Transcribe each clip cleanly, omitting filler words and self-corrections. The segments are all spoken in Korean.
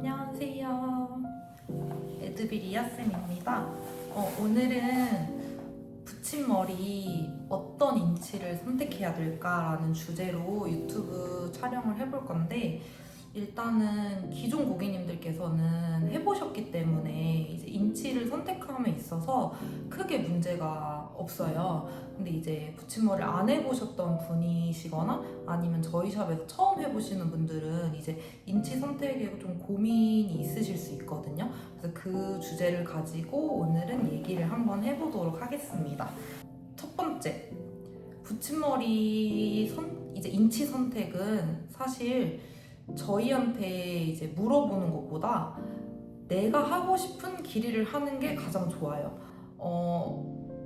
안녕하세요. 에드비리아쌤입니다. 오늘은 붙임머리 어떤 인치를 선택해야 될까라는 주제로 유튜브 촬영을 해볼 건데, 일단은 기존 고객님들께서는 해보셨기 때문에 이제 인치를 선택함에 있어서 크게 문제가 없어요. 근데 이제 붙임머리를 안 해보셨던 분이시거나 아니면 저희 샵에서 처음 해보시는 분들은 이제 인치 선택에 좀 고민이 있으실 수 있거든요. 그래서 그 주제를 가지고 오늘은 얘기를 한번 해보도록 하겠습니다. 첫 번째, 붙임머리 이제 인치 선택은 사실 저희한테 이제 물어보는 것보다 내가 하고 싶은 길이를 하는 게 가장 좋아요.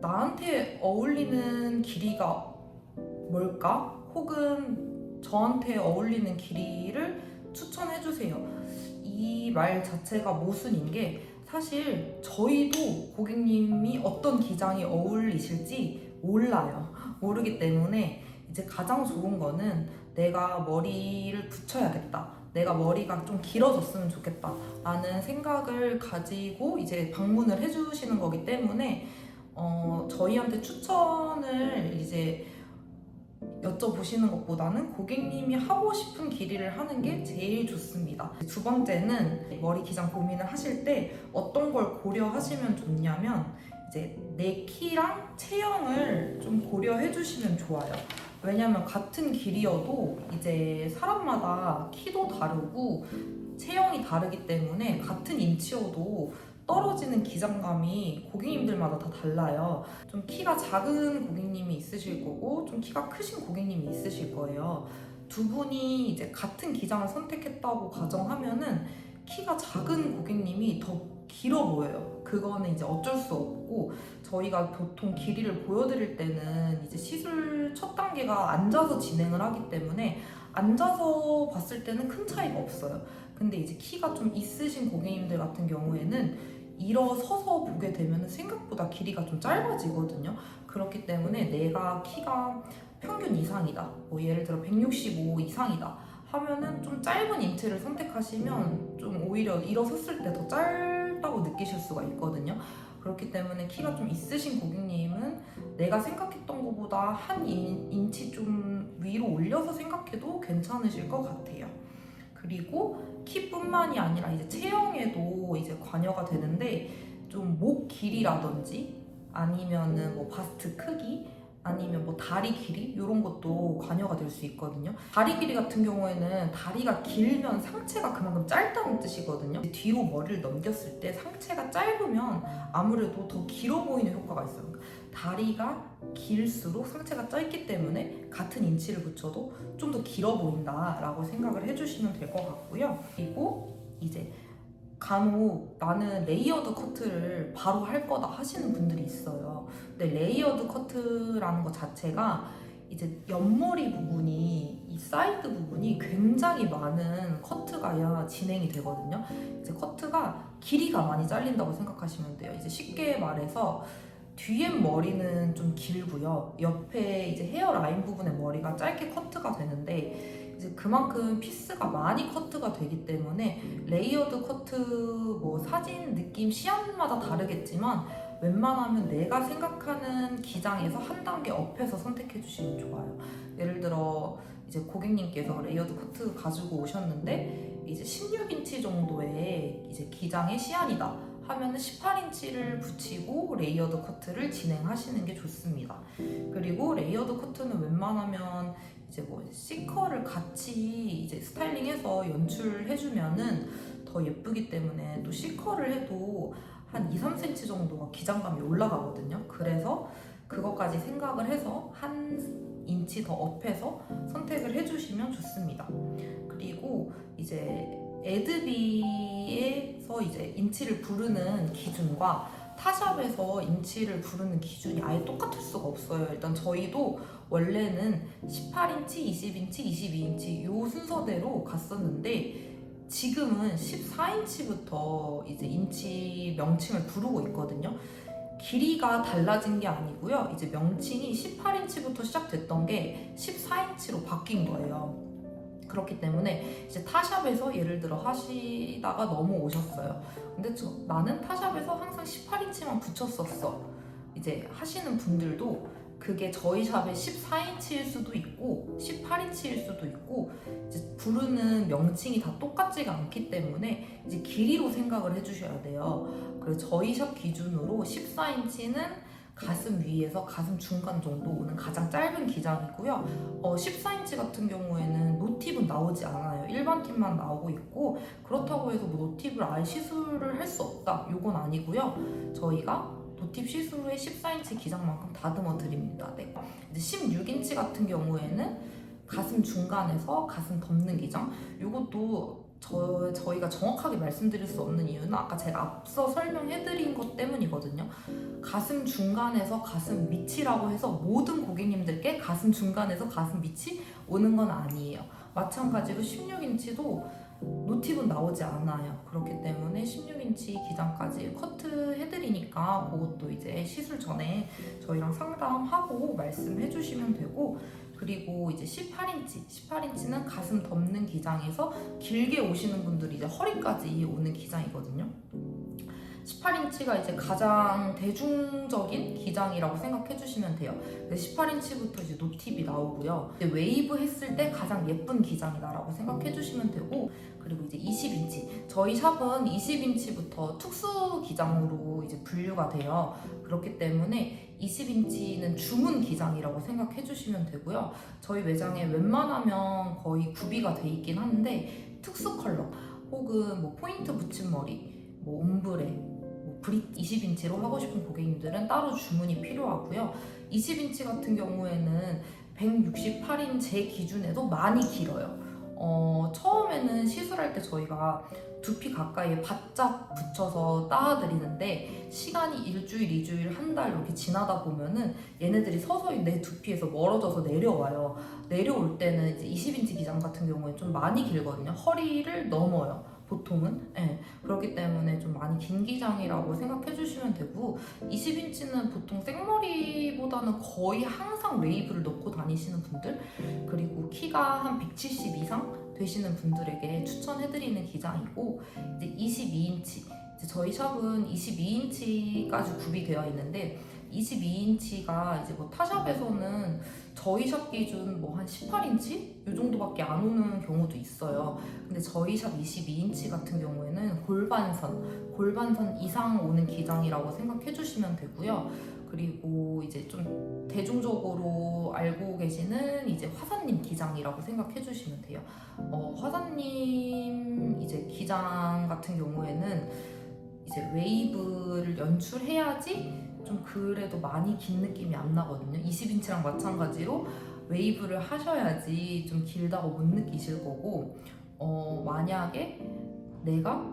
나한테 어울리는 길이가 뭘까? 혹은 저한테 어울리는 길이를 추천해주세요. 이 말 자체가 모순인 게, 사실 저희도 고객님이 어떤 기장이 어울리실지 몰라요. 모르기 때문에 이제 가장 좋은 거는 내가 머리를 붙여야겠다, 내가 머리가 좀 길어졌으면 좋겠다 라는 생각을 가지고 이제 방문을 해주시는 거기 때문에 저희한테 추천을 이제 여쭤보시는 것보다는 고객님이 하고 싶은 길이를 하는 게 제일 좋습니다. 두 번째는 머리 기장 고민을 하실 때 어떤 걸 고려하시면 좋냐면, 이제 내 키랑 체형을 좀 고려해 주시면 좋아요. 왜냐면 같은 길이어도 이제 사람마다 키도 다르고 체형이 다르기 때문에 같은 인치여도 떨어지는 기장감이 고객님들마다 다 달라요. 좀 키가 작은 고객님이 있으실 거고 좀 키가 크신 고객님이 있으실 거예요. 두 분이 이제 같은 기장을 선택했다고 가정하면은 키가 작은 고객님이 더 길어 보여요. 그거는 이제 어쩔 수 없고, 저희가 보통 길이를 보여드릴 때는 이제 시술 첫 단계가 앉아서 진행을 하기 때문에 앉아서 봤을 때는 큰 차이가 없어요. 근데 이제 키가 좀 있으신 고객님들 같은 경우에는 일어서서 보게 되면 생각보다 길이가 좀 짧아지거든요. 그렇기 때문에 내가 키가 평균 이상이다, 뭐 예를 들어 165 이상이다 하면은 좀 짧은 인치를 선택하시면 좀 오히려 일어섰을 때 더 짧다고 느끼실 수가 있거든요. 그렇기 때문에 키가 좀 있으신 고객님은 내가 생각했던 것보다 한 인치 좀 위로 올려서 생각해도 괜찮으실 것 같아요. 그리고 키뿐만이 아니라 이제 체형에도 이제 관여가 되는데, 좀 목 길이라든지 아니면은 뭐 바스트 크기 아니면 뭐 다리 길이 이런 것도 관여가 될 수 있거든요. 다리 길이 같은 경우에는 다리가 길면 상체가 그만큼 짧다는 뜻이거든요. 뒤로 머리를 넘겼을 때 상체가 짧으면 아무래도 더 길어 보이는 효과가 있어요. 다리가 길수록 상체가 짧기 때문에 같은 인치를 붙여도 좀 더 길어 보인다라고 생각을 해주시면 될 것 같고요. 그리고 이제 간혹 나는 레이어드 커트를 바로 할 거다 하시는 분들이 있어요. 근데 레이어드 커트라는 것 자체가 이제 옆머리 부분이, 이 사이드 부분이 굉장히 많은 커트가 진행이 되거든요. 이제 커트가 길이가 많이 잘린다고 생각하시면 돼요. 이제 쉽게 말해서 뒤에 머리는 좀 길고요. 옆에 이제 헤어라인 부분의 머리가 짧게 커트가 되는데, 이제 그만큼 피스가 많이 커트가 되기 때문에 레이어드 커트, 뭐 사진 느낌 시안마다 다르겠지만 웬만하면 내가 생각하는 기장에서 한 단계 업해서 선택해 주시면 좋아요. 예를 들어 이제 고객님께서 레이어드 커트 가지고 오셨는데 이제 16인치 정도의 이제 기장의 시안이다 하면은 18인치를 붙이고 레이어드 커트를 진행하시는 게 좋습니다. 그리고 레이어드 커트는 웬만하면 이제 뭐 C컬을 같이 이제 스타일링해서 연출해주면은 더 예쁘기 때문에, 또 C컬을 해도 한 2, 3cm 정도가 기장감이 올라가거든요. 그래서 그것까지 생각을 해서 한 인치 더 업해서 선택을 해주시면 좋습니다. 그리고 이제 에드비에서 이제 인치를 부르는 기준과 타샵에서 인치를 부르는 기준이 아예 똑같을 수가 없어요. 일단 저희도 원래는 18인치, 20인치, 22인치 요 순서대로 갔었는데, 지금은 14인치부터 이제 인치 명칭을 부르고 있거든요. 길이가 달라진 게 아니고요. 이제 명칭이 18인치부터 시작됐던 게 14인치로 바뀐 거예요. 그렇기 때문에 이제 타샵에서 예를 들어 하시다가 넘어오셨어요. 근데 나는 타샵에서 항상 18인치만 붙였었어. 이제 하시는 분들도 그게 저희 샵의 14인치일 수도 있고 18인치일 수도 있고 이제 부르는 명칭이 다 똑같지가 않기 때문에 이제 길이로 생각을 해주셔야 돼요. 그래서 저희 샵 기준으로 14인치는 가슴 위에서 가슴 중간 정도 오는 가장 짧은 기장이고요. 14인치 같은 경우에는 노팁은 나오지 않아요. 일반 팁만 나오고 있고 그렇다고 해서 뭐 노팁을 아예 시술을 할 수 없다. 요건 아니고요. 저희가 노팁 시술후에 14인치 기장만큼 다듬어 드립니다. 네. 이제 16인치 같은 경우에는 가슴 중간에서 가슴 덮는 기장. 요것도 저희가 정확하게 말씀드릴 수 없는 이유는 아까 제가 앞서 설명해드린 것 때문이거든요. 가슴 중간에서 가슴 밑이라고 해서 모든 고객님들께 가슴 중간에서 가슴 밑이 오는 건 아니에요. 마찬가지로 16인치도 노팁은 나오지 않아요. 그렇기 때문에 16인치 기장까지 커트 해드리니까 그것도 이제 시술 전에 저희랑 상담하고 말씀해 주시면 되고, 그리고 이제 18인치는 가슴 덮는 기장에서 길게 오시는 분들이 이제 허리까지 오는 기장이거든요. 18인치가 이제 가장 대중적인 기장이라고 생각해 주시면 돼요. 18인치부터 이제 노팁이 나오고요. 이제 웨이브 했을 때 가장 예쁜 기장이다라고 생각해 주시면 되고, 그리고 이제 20인치. 저희 샵은 20인치부터 특수 기장으로 이제 분류가 돼요. 그렇기 때문에 20인치는 주문 기장이라고 생각해 주시면 되고요. 저희 매장에 웬만하면 거의 구비가 돼 있긴 한데 특수 컬러 혹은 뭐 포인트 붙임머리, 뭐 옴브레, 브릿 20인치로 하고 싶은 고객님들은 따로 주문이 필요하고요. 20인치 같은 경우에는 168인 제 기준에도 많이 길어요. 처음에는 시술할 때 저희가 두피 가까이에 바짝 붙여서 따드리는데 시간이 일주일, 2주일, 한 달 이렇게 지나다 보면은 얘네들이 서서히 내 두피에서 멀어져서 내려와요. 내려올 때는 이제 20인치 기장 같은 경우에 좀 많이 길거든요. 허리를 넘어요. 보통은. 네. 그렇기 때문에 좀 많이 긴 기장이라고 생각해 주시면 되고, 20인치는 보통 생머리보다는 거의 항상 웨이브를 넣고 다니시는 분들, 그리고 키가 한 170 이상 되시는 분들에게 추천해드리는 기장이고, 이제 22인치, 이제 저희 샵은 22인치까지 구비되어 있는데 22인치가 이제 뭐 타샵에서는 저희 샵 기준 뭐 한 18인치? 이 정도밖에 안 오는 경우도 있어요. 근데 저희 샵 22인치 같은 경우에는 골반선 이상 오는 기장이라고 생각해 주시면 되고요. 그리고 이제 좀 대중적으로 알고 계시는 이제 화사님 기장이라고 생각해 주시면 돼요. 화사님 이제 기장 같은 경우에는 이제 웨이브를 연출해야지 좀 그래도 많이 긴 느낌이 안 나거든요. 20인치랑 마찬가지로 웨이브를 하셔야지 좀 길다고 못 느끼실 거고, 만약에 내가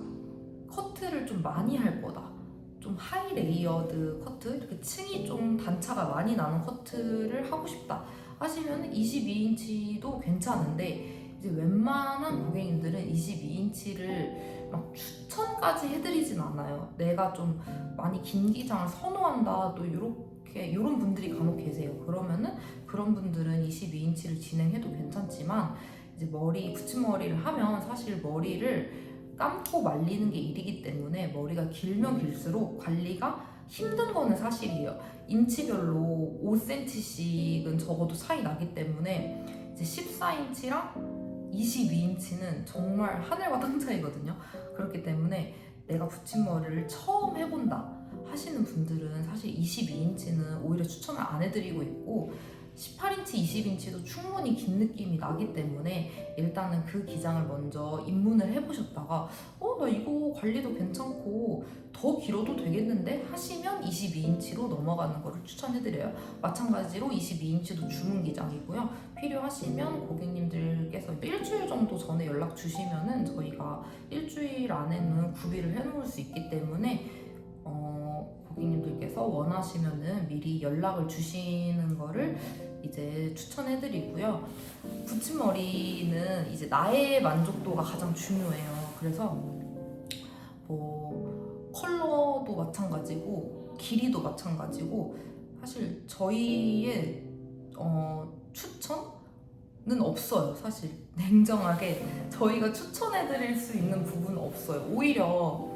커트를 좀 많이 할 거다, 좀 하이 레이어드 커트, 이렇게 층이 좀 단차가 많이 나는 커트를 하고 싶다 하시면 22인치도 괜찮은데, 이제 웬만한 고객님들은 22인치를 막 추천까지 해드리진 않아요. 내가 좀 많이 긴 기장을 선호한다, 또 이런 분들이 간혹 계세요. 그러면은 그런 분들은 22인치를 진행해도 괜찮지만, 이제 붙임머리를 하면 사실 머리를 감고 말리는 게 일이기 때문에 머리가 길면 길수록 관리가 힘든 거는 사실이에요. 인치별로 5cm씩은 적어도 차이 나기 때문에 이제 14인치랑 22인치는 정말 하늘과 땅 차이거든요. 그렇기 때문에 내가 붙임머리를 처음 해본다 하시는 분들은 사실 22인치는 오히려 추천을 안 해드리고 있고, 18인치, 20인치도 충분히 긴 느낌이 나기 때문에 일단은 그 기장을 먼저 입문을 해보셨다가 나 이거 관리도 괜찮고 더 길어도 되겠는데 하시면 22인치로 넘어가는 거를 추천해드려요. 마찬가지로 22인치도 주문 기장이고요. 필요하시면 고객님들께서 일주일 정도 전에 연락 주시면은 저희가 일주일 안에는 구비를 해놓을 수 있기 때문에 고객님들께서 원하시면은 미리 연락을 주시는 거를 이제 추천해드리고요. 붙임머리는 이제 나의 만족도가 가장 중요해요. 그래서 뭐 컬러도 마찬가지고 길이도 마찬가지고, 사실 저희의 추천? 없어요. 사실 냉정하게 저희가 추천해드릴 수 있는 부분은 없어요. 오히려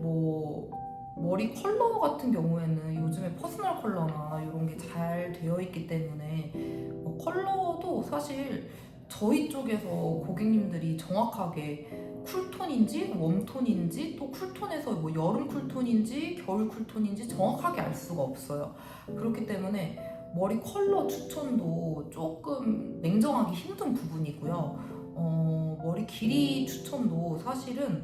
뭐 머리 컬러 같은 경우에는 요즘에 퍼스널 컬러나 이런 게 잘 되어 있기 때문에 뭐 컬러도 사실 저희 쪽에서 고객님들이 정확하게 쿨톤인지 웜톤인지 또 쿨톤에서 뭐 여름 쿨톤인지 겨울 쿨톤인지 정확하게 알 수가 없어요. 그렇기 때문에 머리 컬러 추천도 조금 냉정하기 힘든 부분이고요. 머리 길이 추천도 사실은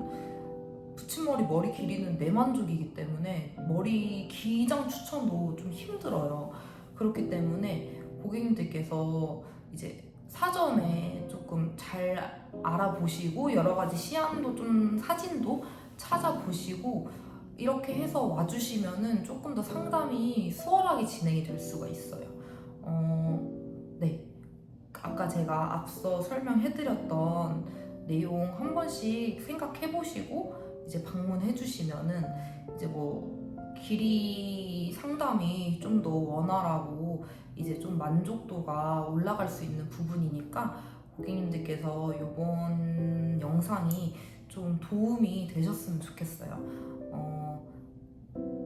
붙임머리 머리 길이는 내 만족이기 때문에 머리 기장 추천도 좀 힘들어요. 그렇기 때문에 고객님들께서 이제 사전에 조금 잘 알아보시고 여러 가지 시안도 좀 사진도 찾아보시고 이렇게 해서 와주시면은 조금 더 상담이 수월하게 진행이 될 수가 있어요. 네. 아까 제가 앞서 설명해드렸던 내용 한 번씩 생각해보시고 이제 방문해주시면은 이제 뭐 길이 상담이 좀 더 원활하고 이제 좀 만족도가 올라갈 수 있는 부분이니까 고객님들께서 이번 영상이 좀 도움이 되셨으면 좋겠어요.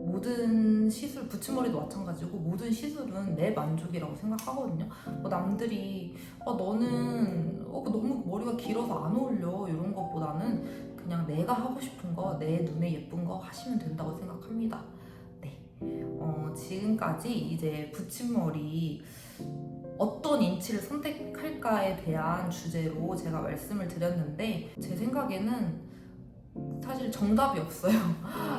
모든 시술, 붙임머리도 마찬가지고 모든 시술은 내 만족이라고 생각하거든요. 뭐 남들이 너는 너무 머리가 길어서 안 어울려 이런 것보다는 그냥 내가 하고 싶은 거, 내 눈에 예쁜 거 하시면 된다고 생각합니다. 네, 지금까지 이제 붙임머리 어떤 인치를 선택할까에 대한 주제로 제가 말씀을 드렸는데 제 생각에는 사실 정답이 없어요.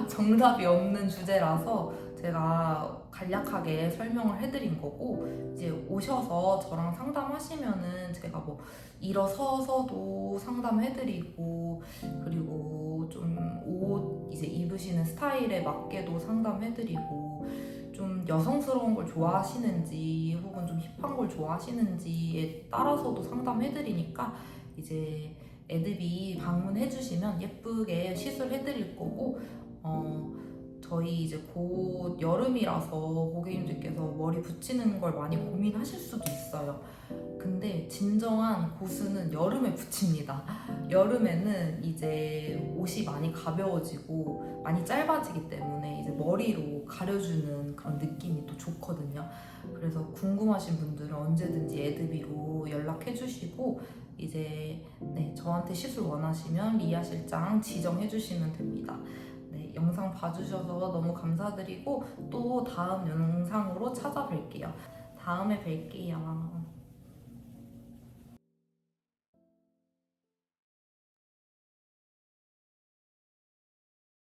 정답이 없는 주제라서 제가 간략하게 설명을 해드린 거고 이제 오셔서 저랑 상담하시면은 제가 뭐 일어서서도 상담해드리고 그리고 좀 옷 이제 입으시는 스타일에 맞게도 상담해드리고 좀 여성스러운 걸 좋아하시는지 혹은 좀 힙한 걸 좋아하시는지에 따라서도 상담해드리니까 이제 애드비 방문해주시면 예쁘게 시술해드릴 거고 저희 이제 곧 여름이라서 고객님들께서 머리 붙이는 걸 많이 고민하실 수도 있어요. 근데 진정한 고수는 여름에 붙입니다. 여름에는 이제 옷이 많이 가벼워지고 많이 짧아지기 때문에 이제 머리로 가려주는 그런 느낌이 또 좋거든요. 그래서 궁금하신 분들은 언제든지 애드비로 연락해 주시고 이제 저한테 시술 원하시면 리아 실장 지정해 주시면 됩니다. 네, 영상 봐주셔서 너무 감사드리고 또 다음 영상으로 찾아뵐게요. 다음에 뵐게요.